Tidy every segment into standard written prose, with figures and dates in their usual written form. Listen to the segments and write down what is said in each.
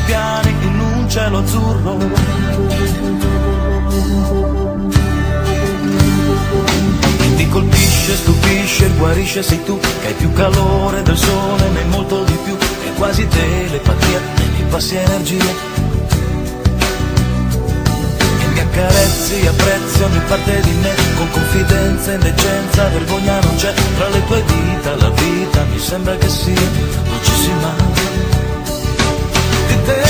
piani in un cielo azzurro. Chi ti colpisce, stupisce, guarisce sei tu, che hai più calore del sole, ne hai molto di più, è quasi telepatia, negli passi energia. Mi accarezzi, apprezzi ogni parte di me, con confidenza, indecenza, vergogna non c'è, tra le tue dita la vita mi sembra che sia dolcissima. Di te,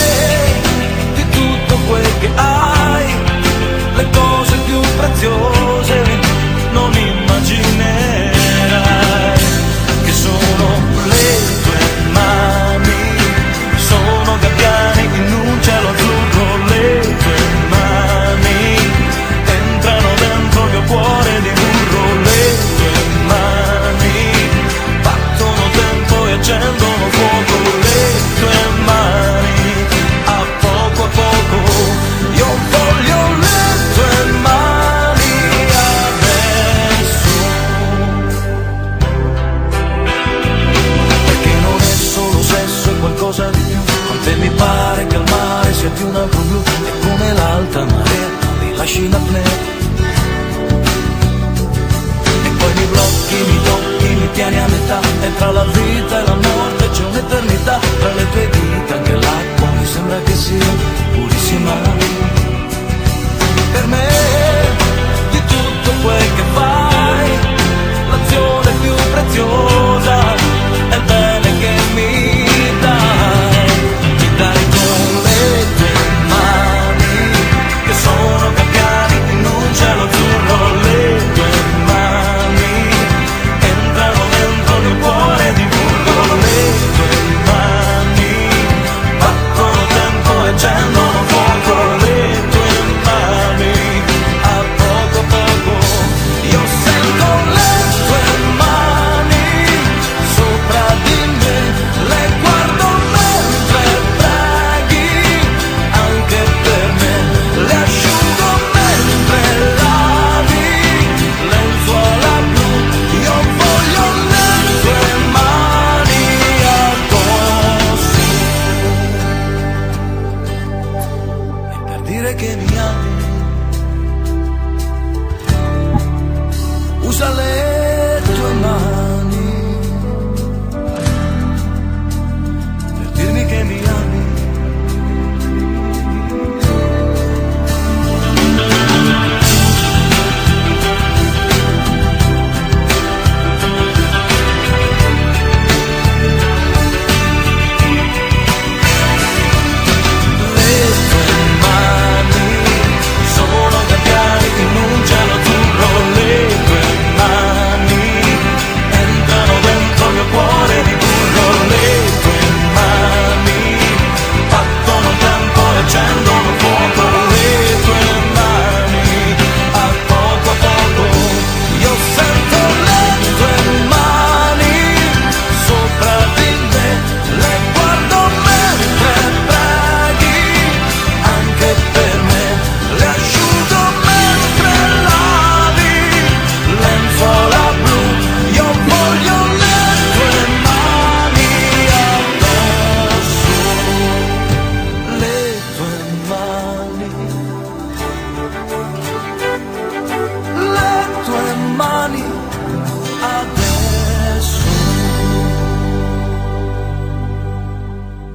di tutto quel che hai, le cose più preziose non immaginerai che sono le tue mani, sono gabbiani in un cielo azzurro, le tue mani entrano dentro il mio cuore di burro, le tue mani battono tempo e accendono fuoco, le tue mani a poco io voglio le tue mani adesso, perché non è solo sesso, è qualcosa di più, con te mi pare che il mare sia più un altro blu, è come l'alta marea, mi lasci in apnea. E poi mi blocchi, mi tocchi, mi tieni a metà, e tra la vita e la morte c'è un'eternità, tra le tue dita anche l'acqua mi sembra che sia purissima. Per me, di tutto quel che fai, l'azione più preziosa è il bene che mi dai con le tue mani, che sono gabbiani in un cielo azzurro, le tue mani entrano dentro il mio cuore di burro, le tue mani battono tempo e accendono fuoco, le tue mani a poco io sento le tue mani sopra di me, le guardo mentre preghi anche per me, le asciugo mentre lavi lenzuola blu, io voglio le tue mani addosso. E per dire che mi